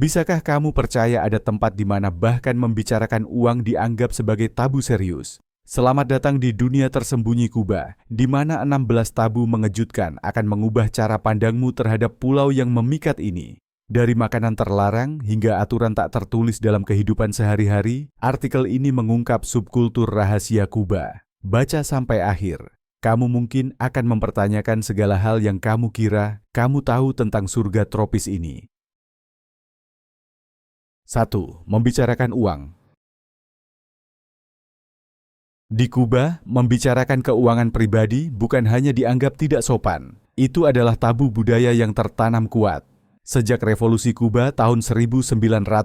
Bisakah kamu percaya ada tempat di mana bahkan membicarakan uang dianggap sebagai tabu serius? Selamat datang di dunia tersembunyi Kuba, di mana 16 tabu mengejutkan akan mengubah cara pandangmu terhadap pulau yang memikat ini. Dari makanan terlarang hingga aturan tak tertulis dalam kehidupan sehari-hari, artikel ini mengungkap subkultur rahasia Kuba. Baca sampai akhir. Kamu mungkin akan mempertanyakan segala hal yang kamu kira kamu tahu tentang surga tropis ini. 1. Membicarakan uang. Di Kuba, membicarakan keuangan pribadi bukan hanya dianggap tidak sopan. Itu adalah tabu budaya yang tertanam kuat. Sejak Revolusi Kuba tahun 1959,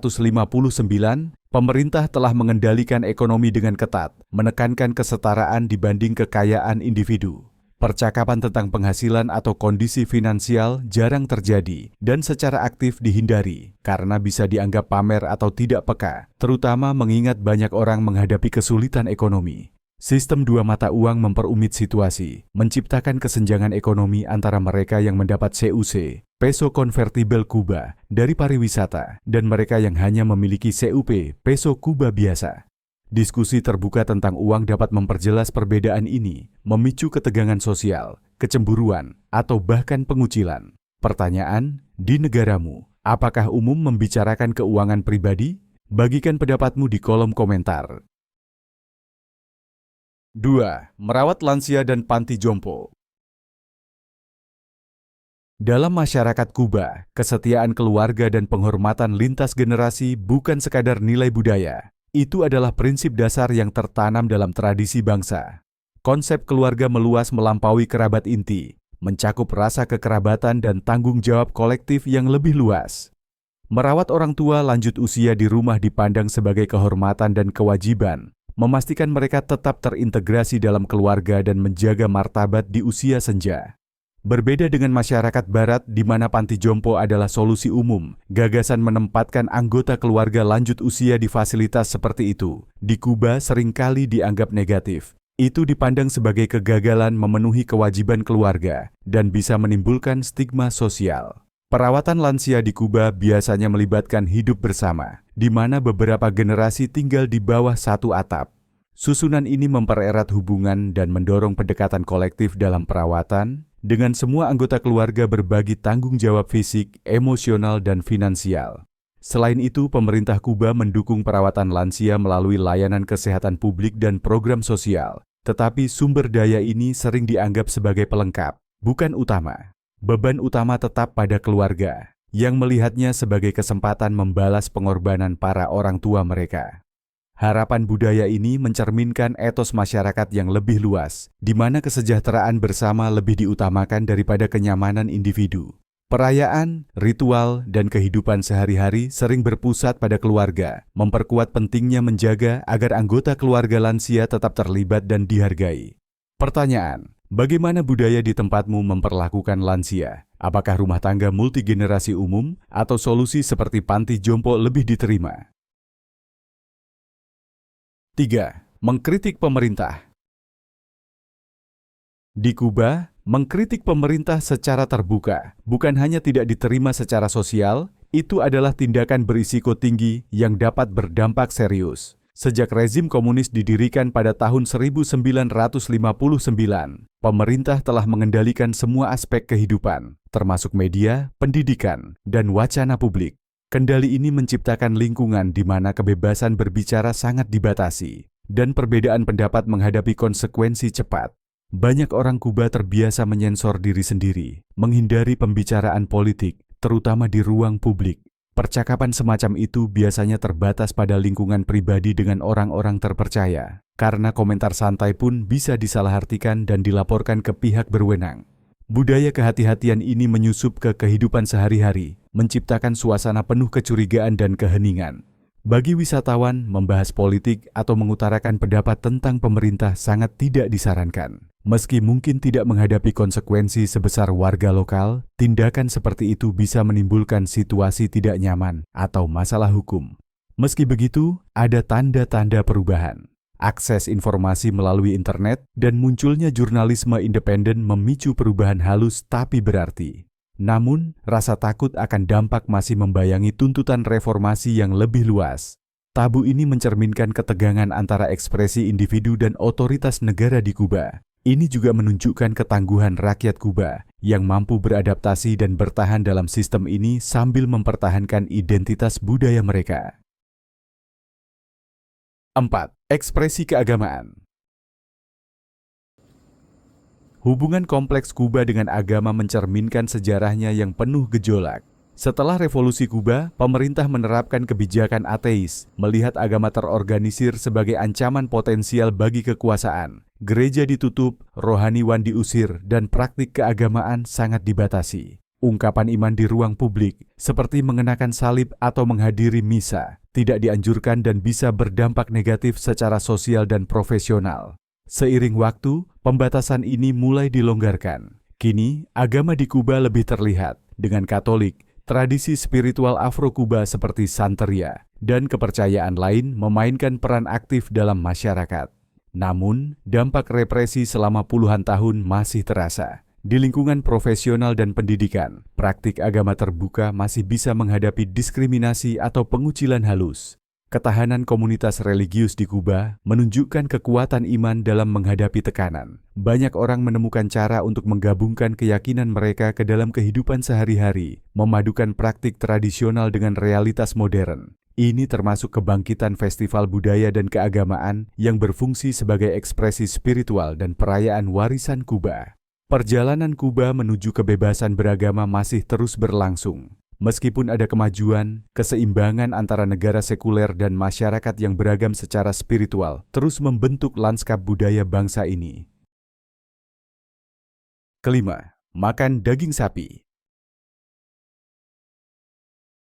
pemerintah telah mengendalikan ekonomi dengan ketat, menekankan kesetaraan dibanding kekayaan individu. Percakapan tentang penghasilan atau kondisi finansial jarang terjadi dan secara aktif dihindari karena bisa dianggap pamer atau tidak peka, terutama mengingat banyak orang menghadapi kesulitan ekonomi. Sistem dua mata uang memperumit situasi, menciptakan kesenjangan ekonomi antara mereka yang mendapat CUC, peso konvertibel Kuba, dari pariwisata, dan mereka yang hanya memiliki CUP, peso Kuba biasa. Diskusi terbuka tentang uang dapat memperjelas perbedaan ini, memicu ketegangan sosial, kecemburuan, atau bahkan pengucilan. Pertanyaan, di negaramu, apakah umum membicarakan keuangan pribadi? Bagikan pendapatmu di kolom komentar. 2. Merawat lansia dan panti jompo. Dalam masyarakat Kuba, kesetiaan keluarga dan penghormatan lintas generasi bukan sekadar nilai budaya. Itu adalah prinsip dasar yang tertanam dalam tradisi bangsa. Konsep keluarga meluas melampaui kerabat inti, mencakup rasa kekerabatan dan tanggung jawab kolektif yang lebih luas. Merawat orang tua lanjut usia di rumah dipandang sebagai kehormatan dan kewajiban, memastikan mereka tetap terintegrasi dalam keluarga dan menjaga martabat di usia senja. Berbeda dengan masyarakat barat di mana panti jompo adalah solusi umum, gagasan menempatkan anggota keluarga lanjut usia di fasilitas seperti itu, di Kuba seringkali dianggap negatif. Itu dipandang sebagai kegagalan memenuhi kewajiban keluarga dan bisa menimbulkan stigma sosial. Perawatan lansia di Kuba biasanya melibatkan hidup bersama, di mana beberapa generasi tinggal di bawah satu atap. Susunan ini mempererat hubungan dan mendorong pendekatan kolektif dalam perawatan, dengan semua anggota keluarga berbagi tanggung jawab fisik, emosional, dan finansial. Selain itu, pemerintah Kuba mendukung perawatan lansia melalui layanan kesehatan publik dan program sosial. Tetapi sumber daya ini sering dianggap sebagai pelengkap, bukan utama. Beban utama tetap pada keluarga, yang melihatnya sebagai kesempatan membalas pengorbanan para orang tua mereka. Harapan budaya ini mencerminkan etos masyarakat yang lebih luas, di mana kesejahteraan bersama lebih diutamakan daripada kenyamanan individu. Perayaan, ritual, dan kehidupan sehari-hari sering berpusat pada keluarga, memperkuat pentingnya menjaga agar anggota keluarga lansia tetap terlibat dan dihargai. Pertanyaan, bagaimana budaya di tempatmu memperlakukan lansia? Apakah rumah tangga multigenerasi umum atau solusi seperti panti jompo lebih diterima? 3. Mengkritik pemerintah. Di Kuba, mengkritik pemerintah secara terbuka bukan hanya tidak diterima secara sosial, itu adalah tindakan berisiko tinggi yang dapat berdampak serius. Sejak rezim komunis didirikan pada tahun 1959, pemerintah telah mengendalikan semua aspek kehidupan, termasuk media, pendidikan, dan wacana publik. Kendali ini menciptakan lingkungan di mana kebebasan berbicara sangat dibatasi, dan perbedaan pendapat menghadapi konsekuensi cepat. Banyak orang Kuba terbiasa menyensor diri sendiri, menghindari pembicaraan politik, terutama di ruang publik. Percakapan semacam itu biasanya terbatas pada lingkungan pribadi dengan orang-orang terpercaya, karena komentar santai pun bisa disalahartikan dan dilaporkan ke pihak berwenang. Budaya kehati-hatian ini menyusup ke kehidupan sehari-hari, menciptakan suasana penuh kecurigaan dan keheningan. Bagi wisatawan, membahas politik atau mengutarakan pendapat tentang pemerintah sangat tidak disarankan. Meski mungkin tidak menghadapi konsekuensi sebesar warga lokal, tindakan seperti itu bisa menimbulkan situasi tidak nyaman atau masalah hukum. Meski begitu, ada tanda-tanda perubahan. Akses informasi melalui internet dan munculnya jurnalisme independen memicu perubahan halus tapi berarti. Namun, rasa takut akan dampak masih membayangi tuntutan reformasi yang lebih luas. Tabu ini mencerminkan ketegangan antara ekspresi individu dan otoritas negara di Kuba. Ini juga menunjukkan ketangguhan rakyat Kuba yang mampu beradaptasi dan bertahan dalam sistem ini sambil mempertahankan identitas budaya mereka. 4. Ekspresi keagamaan. Hubungan kompleks Kuba dengan agama mencerminkan sejarahnya yang penuh gejolak. Setelah Revolusi Kuba, pemerintah menerapkan kebijakan ateis, melihat agama terorganisir sebagai ancaman potensial bagi kekuasaan. Gereja ditutup, rohaniwan diusir, dan praktik keagamaan sangat dibatasi. Ungkapan iman di ruang publik, seperti mengenakan salib atau menghadiri misa, tidak dianjurkan dan bisa berdampak negatif secara sosial dan profesional. Seiring waktu, pembatasan ini mulai dilonggarkan. Kini, agama di Kuba lebih terlihat dengan Katolik, tradisi spiritual Afro-Kuba seperti Santeria, dan kepercayaan lain memainkan peran aktif dalam masyarakat. Namun, dampak represi selama puluhan tahun masih terasa. Di lingkungan profesional dan pendidikan, praktik agama terbuka masih bisa menghadapi diskriminasi atau pengucilan halus. Ketahanan komunitas religius di Kuba menunjukkan kekuatan iman dalam menghadapi tekanan. Banyak orang menemukan cara untuk menggabungkan keyakinan mereka ke dalam kehidupan sehari-hari, memadukan praktik tradisional dengan realitas modern. Ini termasuk kebangkitan festival budaya dan keagamaan yang berfungsi sebagai ekspresi spiritual dan perayaan warisan Kuba. Perjalanan Kuba menuju kebebasan beragama masih terus berlangsung. Meskipun ada kemajuan, keseimbangan antara negara sekuler dan masyarakat yang beragam secara spiritual terus membentuk lanskap budaya bangsa ini. Kelima, makan daging sapi.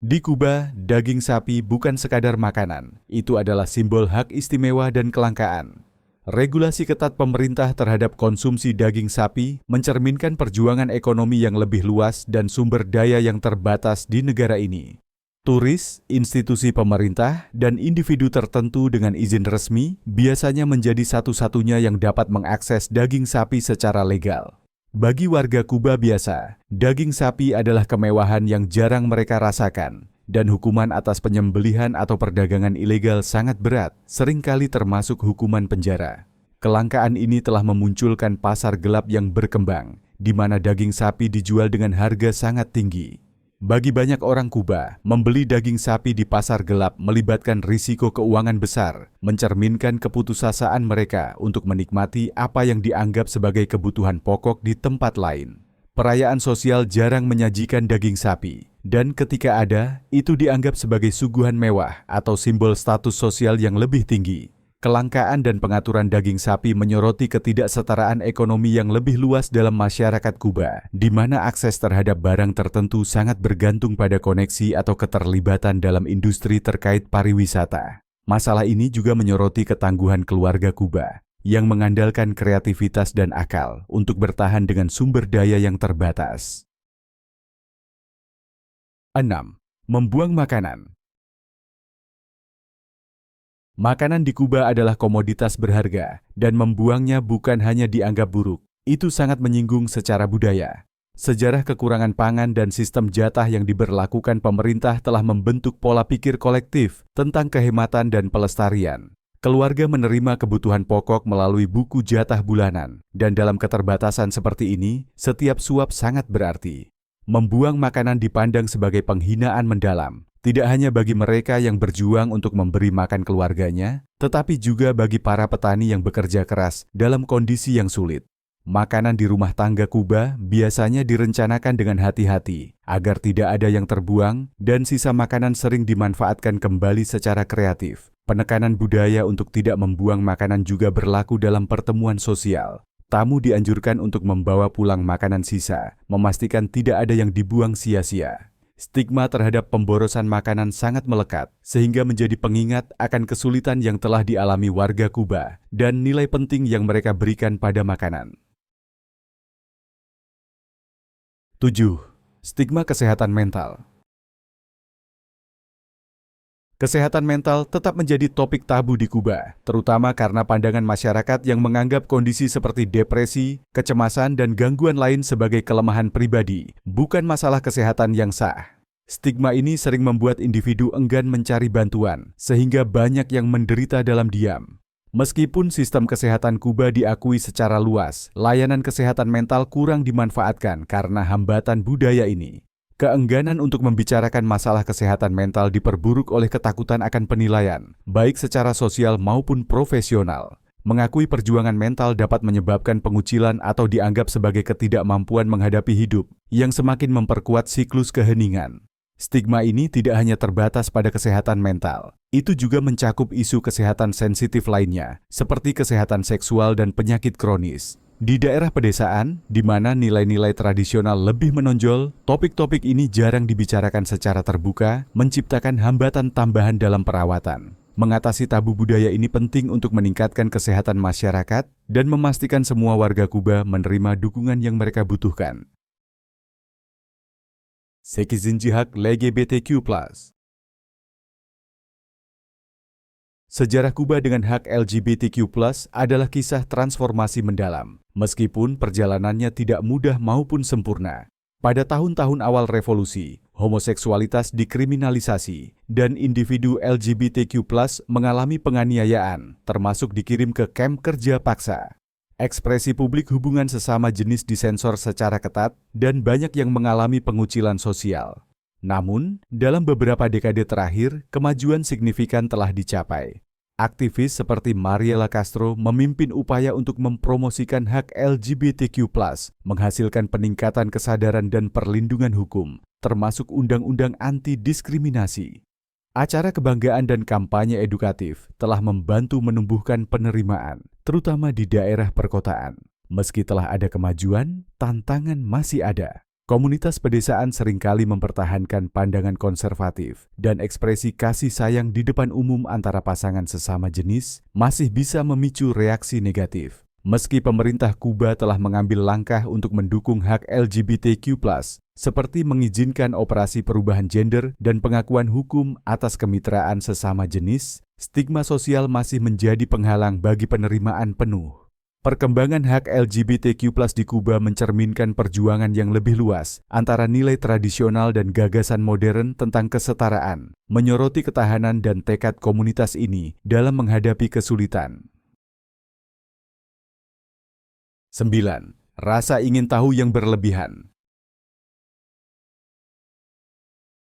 Di Kuba, daging sapi bukan sekadar makanan, itu adalah simbol hak istimewa dan kelangkaan. Regulasi ketat pemerintah terhadap konsumsi daging sapi mencerminkan perjuangan ekonomi yang lebih luas dan sumber daya yang terbatas di negara ini. Turis, institusi pemerintah, dan individu tertentu dengan izin resmi biasanya menjadi satu-satunya yang dapat mengakses daging sapi secara legal. Bagi warga Kuba biasa, daging sapi adalah kemewahan yang jarang mereka rasakan. Dan hukuman atas penyembelihan atau perdagangan ilegal sangat berat, seringkali termasuk hukuman penjara. Kelangkaan ini telah memunculkan pasar gelap yang berkembang, di mana daging sapi dijual dengan harga sangat tinggi. Bagi banyak orang Kuba, membeli daging sapi di pasar gelap melibatkan risiko keuangan besar, mencerminkan keputusasaan mereka untuk menikmati apa yang dianggap sebagai kebutuhan pokok di tempat lain. Perayaan sosial jarang menyajikan daging sapi, dan ketika ada, itu dianggap sebagai suguhan mewah atau simbol status sosial yang lebih tinggi. Kelangkaan dan pengaturan daging sapi menyoroti ketidaksetaraan ekonomi yang lebih luas dalam masyarakat Kuba, di mana akses terhadap barang tertentu sangat bergantung pada koneksi atau keterlibatan dalam industri terkait pariwisata. Masalah ini juga menyoroti ketangguhan keluarga Kuba, yang mengandalkan kreativitas dan akal untuk bertahan dengan sumber daya yang terbatas. 6. Membuang makanan. Makanan di Kuba adalah komoditas berharga, dan membuangnya bukan hanya dianggap buruk. Itu sangat menyinggung secara budaya. Sejarah kekurangan pangan dan sistem jatah yang diberlakukan pemerintah telah membentuk pola pikir kolektif tentang kehematan dan pelestarian. Keluarga menerima kebutuhan pokok melalui buku jatah bulanan, dan dalam keterbatasan seperti ini, setiap suap sangat berarti. Membuang makanan dipandang sebagai penghinaan mendalam, tidak hanya bagi mereka yang berjuang untuk memberi makan keluarganya, tetapi juga bagi para petani yang bekerja keras dalam kondisi yang sulit. Makanan di rumah tangga Kuba biasanya direncanakan dengan hati-hati, agar tidak ada yang terbuang, dan sisa makanan sering dimanfaatkan kembali secara kreatif. Penekanan budaya untuk tidak membuang makanan juga berlaku dalam pertemuan sosial. Tamu dianjurkan untuk membawa pulang makanan sisa, memastikan tidak ada yang dibuang sia-sia. Stigma terhadap pemborosan makanan sangat melekat, sehingga menjadi pengingat akan kesulitan yang telah dialami warga Kuba dan nilai penting yang mereka berikan pada makanan. 7. Stigma kesehatan mental. Kesehatan mental tetap menjadi topik tabu di Kuba, terutama karena pandangan masyarakat yang menganggap kondisi seperti depresi, kecemasan, dan gangguan lain sebagai kelemahan pribadi, bukan masalah kesehatan yang sah. Stigma ini sering membuat individu enggan mencari bantuan, sehingga banyak yang menderita dalam diam. Meskipun sistem kesehatan Kuba diakui secara luas, layanan kesehatan mental kurang dimanfaatkan karena hambatan budaya ini. Keengganan untuk membicarakan masalah kesehatan mental diperburuk oleh ketakutan akan penilaian, baik secara sosial maupun profesional. Mengakui perjuangan mental dapat menyebabkan pengucilan atau dianggap sebagai ketidakmampuan menghadapi hidup, yang semakin memperkuat siklus keheningan. Stigma ini tidak hanya terbatas pada kesehatan mental, itu juga mencakup isu kesehatan sensitif lainnya, seperti kesehatan seksual dan penyakit kronis. Di daerah pedesaan, di mana nilai-nilai tradisional lebih menonjol, topik-topik ini jarang dibicarakan secara terbuka, menciptakan hambatan tambahan dalam perawatan. Mengatasi tabu budaya ini penting untuk meningkatkan kesehatan masyarakat dan memastikan semua warga Kuba menerima dukungan yang mereka butuhkan. Sekizinci hak LGBTQ+. Sejarah Kuba dengan hak LGBTQ+ adalah kisah transformasi mendalam, meskipun perjalanannya tidak mudah maupun sempurna. Pada tahun-tahun awal revolusi, homoseksualitas dikriminalisasi, dan individu LGBTQ+ mengalami penganiayaan, termasuk dikirim ke kamp kerja paksa. Ekspresi publik hubungan sesama jenis disensor secara ketat, dan banyak yang mengalami pengucilan sosial. Namun, dalam beberapa dekade terakhir, kemajuan signifikan telah dicapai. Aktivis seperti Mariela Castro memimpin upaya untuk mempromosikan hak LGBTQ+, menghasilkan peningkatan kesadaran dan perlindungan hukum, termasuk undang-undang anti-diskriminasi. Acara kebanggaan dan kampanye edukatif telah membantu menumbuhkan penerimaan, terutama di daerah perkotaan. Meski telah ada kemajuan, tantangan masih ada. Komunitas pedesaan seringkali mempertahankan pandangan konservatif dan ekspresi kasih sayang di depan umum antara pasangan sesama jenis masih bisa memicu reaksi negatif. Meski pemerintah Kuba telah mengambil langkah untuk mendukung hak LGBTQ+, seperti mengizinkan operasi perubahan gender dan pengakuan hukum atas kemitraan sesama jenis, stigma sosial masih menjadi penghalang bagi penerimaan penuh. Perkembangan hak LGBTQ+ di Kuba mencerminkan perjuangan yang lebih luas antara nilai tradisional dan gagasan modern tentang kesetaraan, menyoroti ketahanan dan tekad komunitas ini dalam menghadapi kesulitan. 9. Rasa ingin tahu yang berlebihan.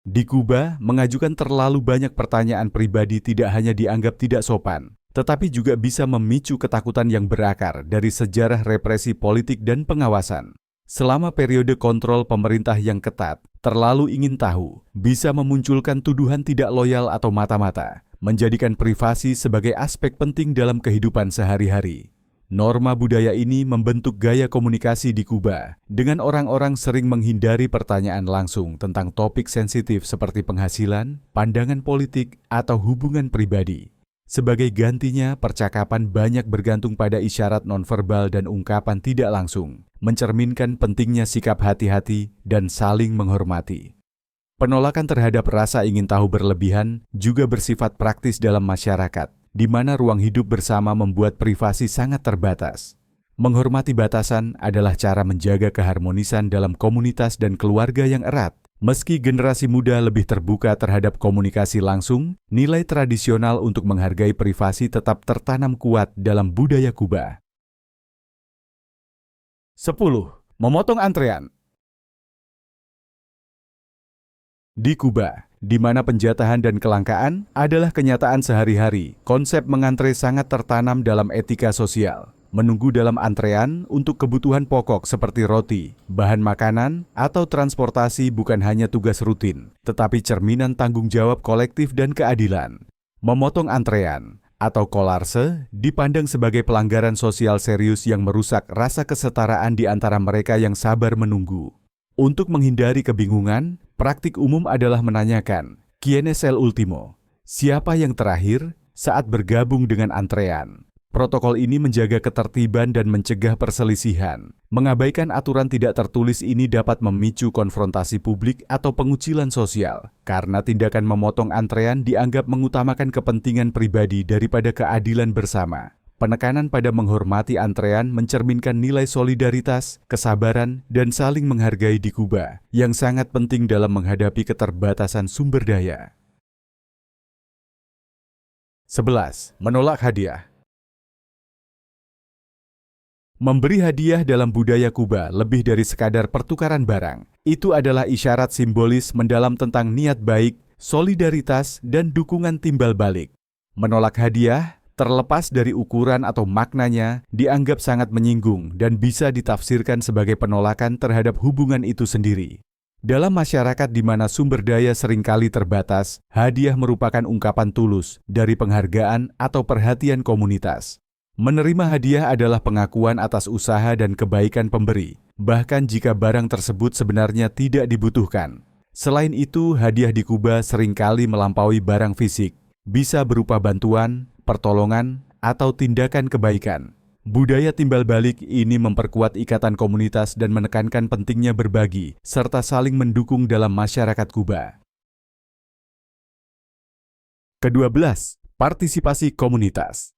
Di Kuba, mengajukan terlalu banyak pertanyaan pribadi tidak hanya dianggap tidak sopan, tetapi juga bisa memicu ketakutan yang berakar dari sejarah represi politik dan pengawasan. Selama periode kontrol pemerintah yang ketat, terlalu ingin tahu bisa memunculkan tuduhan tidak loyal atau mata-mata, menjadikan privasi sebagai aspek penting dalam kehidupan sehari-hari. Norma budaya ini membentuk gaya komunikasi di Kuba, dengan orang-orang sering menghindari pertanyaan langsung tentang topik sensitif seperti penghasilan, pandangan politik, atau hubungan pribadi. Sebagai gantinya, percakapan banyak bergantung pada isyarat nonverbal dan ungkapan tidak langsung, mencerminkan pentingnya sikap hati-hati dan saling menghormati. Penolakan terhadap rasa ingin tahu berlebihan juga bersifat praktis dalam masyarakat, di mana ruang hidup bersama membuat privasi sangat terbatas. Menghormati batasan adalah cara menjaga keharmonisan dalam komunitas dan keluarga yang erat. Meski generasi muda lebih terbuka terhadap komunikasi langsung, nilai tradisional untuk menghargai privasi tetap tertanam kuat dalam budaya Kuba. 10. Memotong antrean. Di Kuba, di mana penjatahan dan kelangkaan adalah kenyataan sehari-hari, konsep mengantre sangat tertanam dalam etika sosial. Menunggu dalam antrean untuk kebutuhan pokok seperti roti, bahan makanan, atau transportasi bukan hanya tugas rutin, tetapi cerminan tanggung jawab kolektif dan keadilan. Memotong antrean atau kolarse dipandang sebagai pelanggaran sosial serius yang merusak rasa kesetaraan di antara mereka yang sabar menunggu. Untuk menghindari kebingungan, praktik umum adalah menanyakan, "Quién es el último?" Siapa yang terakhir saat bergabung dengan antrean? Protokol ini menjaga ketertiban dan mencegah perselisihan. Mengabaikan aturan tidak tertulis ini dapat memicu konfrontasi publik atau pengucilan sosial, karena tindakan memotong antrean dianggap mengutamakan kepentingan pribadi daripada keadilan bersama. Penekanan pada menghormati antrean mencerminkan nilai solidaritas, kesabaran, dan saling menghargai di Kuba, yang sangat penting dalam menghadapi keterbatasan sumber daya. 11. Menolak hadiah. Memberi hadiah dalam budaya Kuba lebih dari sekadar pertukaran barang. Itu adalah isyarat simbolis mendalam tentang niat baik, solidaritas, dan dukungan timbal balik. Menolak hadiah, terlepas dari ukuran atau maknanya, dianggap sangat menyinggung dan bisa ditafsirkan sebagai penolakan terhadap hubungan itu sendiri. Dalam masyarakat di mana sumber daya seringkali terbatas, hadiah merupakan ungkapan tulus dari penghargaan atau perhatian komunitas. Menerima hadiah adalah pengakuan atas usaha dan kebaikan pemberi, bahkan jika barang tersebut sebenarnya tidak dibutuhkan. Selain itu, hadiah di Kuba seringkali melampaui barang fisik, bisa berupa bantuan, pertolongan, atau tindakan kebaikan. Budaya timbal balik ini memperkuat ikatan komunitas dan menekankan pentingnya berbagi, serta saling mendukung dalam masyarakat Kuba. Ke-12, partisipasi komunitas.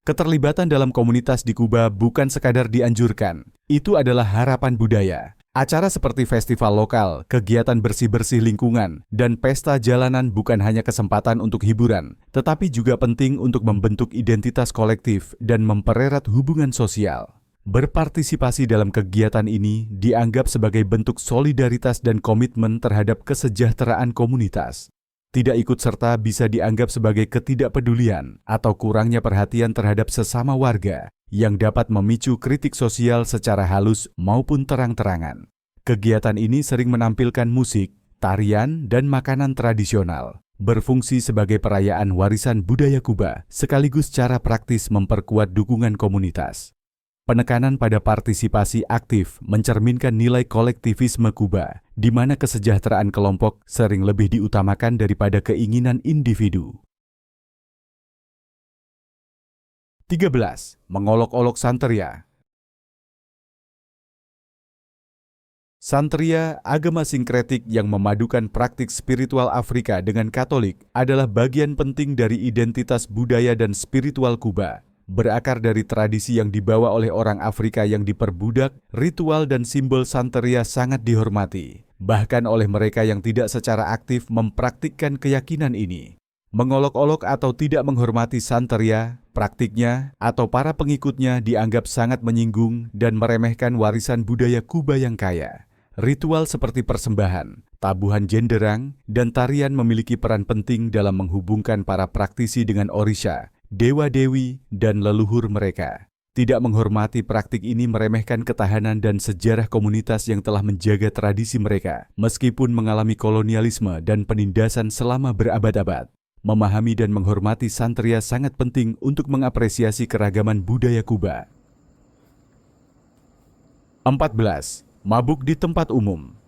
Keterlibatan dalam komunitas di Kuba bukan sekadar dianjurkan, itu adalah harapan budaya. Acara seperti festival lokal, kegiatan bersih-bersih lingkungan, dan pesta jalanan bukan hanya kesempatan untuk hiburan, tetapi juga penting untuk membentuk identitas kolektif dan mempererat hubungan sosial. Berpartisipasi dalam kegiatan ini dianggap sebagai bentuk solidaritas dan komitmen terhadap kesejahteraan komunitas. Tidak ikut serta bisa dianggap sebagai ketidakpedulian atau kurangnya perhatian terhadap sesama warga yang dapat memicu kritik sosial secara halus maupun terang-terangan. Kegiatan ini sering menampilkan musik, tarian, dan makanan tradisional, berfungsi sebagai perayaan warisan budaya Kuba, sekaligus cara praktis memperkuat dukungan komunitas. Penekanan pada partisipasi aktif mencerminkan nilai kolektivisme Kuba, di mana kesejahteraan kelompok sering lebih diutamakan daripada keinginan individu. 13. Mengolok-olok Santeria. Santeria, agama sinkretik yang memadukan praktik spiritual Afrika dengan Katolik, adalah bagian penting dari identitas budaya dan spiritual Kuba. Berakar dari tradisi yang dibawa oleh orang Afrika yang diperbudak, ritual dan simbol Santeria sangat dihormati, bahkan oleh mereka yang tidak secara aktif mempraktikkan keyakinan ini. Mengolok-olok atau tidak menghormati Santeria, praktiknya, atau para pengikutnya dianggap sangat menyinggung dan meremehkan warisan budaya Kuba yang kaya. Ritual seperti persembahan, tabuhan jenderang, dan tarian memiliki peran penting dalam menghubungkan para praktisi dengan Orisha, dewa-dewi, dan leluhur mereka. Tidak menghormati praktik ini meremehkan ketahanan dan sejarah komunitas yang telah menjaga tradisi mereka, meskipun mengalami kolonialisme dan penindasan selama berabad-abad. Memahami dan menghormati Santeria sangat penting untuk mengapresiasi keragaman budaya Kuba. 14. Mabuk di tempat umum.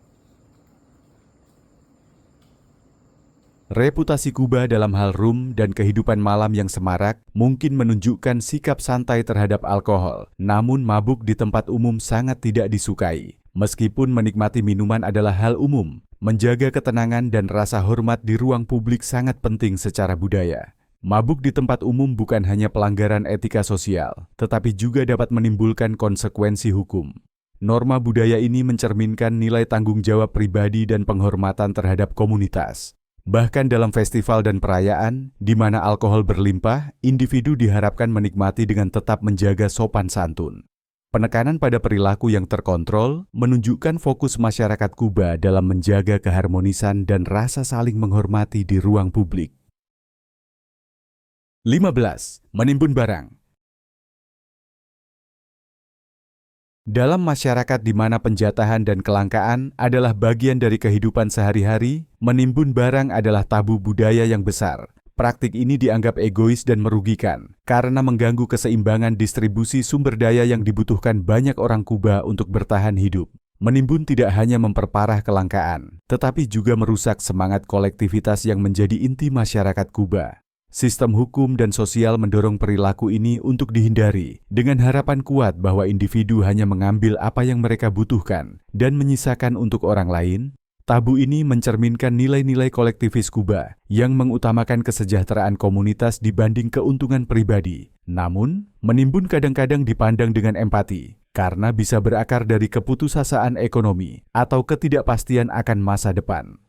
Reputasi Kuba dalam hal rum dan kehidupan malam yang semarak mungkin menunjukkan sikap santai terhadap alkohol, namun mabuk di tempat umum sangat tidak disukai. Meskipun menikmati minuman adalah hal umum, menjaga ketenangan dan rasa hormat di ruang publik sangat penting secara budaya. Mabuk di tempat umum bukan hanya pelanggaran etika sosial, tetapi juga dapat menimbulkan konsekuensi hukum. Norma budaya ini mencerminkan nilai tanggung jawab pribadi dan penghormatan terhadap komunitas. Bahkan dalam festival dan perayaan, di mana alkohol berlimpah, individu diharapkan menikmati dengan tetap menjaga sopan santun. Penekanan pada perilaku yang terkontrol menunjukkan fokus masyarakat Kuba dalam menjaga keharmonisan dan rasa saling menghormati di ruang publik. 15. Menimbun barang. Dalam masyarakat di mana penjatahan dan kelangkaan adalah bagian dari kehidupan sehari-hari, menimbun barang adalah tabu budaya yang besar. Praktik ini dianggap egois dan merugikan karena mengganggu keseimbangan distribusi sumber daya yang dibutuhkan banyak orang Kuba untuk bertahan hidup. Menimbun tidak hanya memperparah kelangkaan, tetapi juga merusak semangat kolektivitas yang menjadi inti masyarakat Kuba. Sistem hukum dan sosial mendorong perilaku ini untuk dihindari, dengan harapan kuat bahwa individu hanya mengambil apa yang mereka butuhkan dan menyisakan untuk orang lain. Tabu ini mencerminkan nilai-nilai kolektivis Kuba yang mengutamakan kesejahteraan komunitas dibanding keuntungan pribadi. Namun, menimbun kadang-kadang dipandang dengan empati, karena bisa berakar dari keputusasaan ekonomi atau ketidakpastian akan masa depan.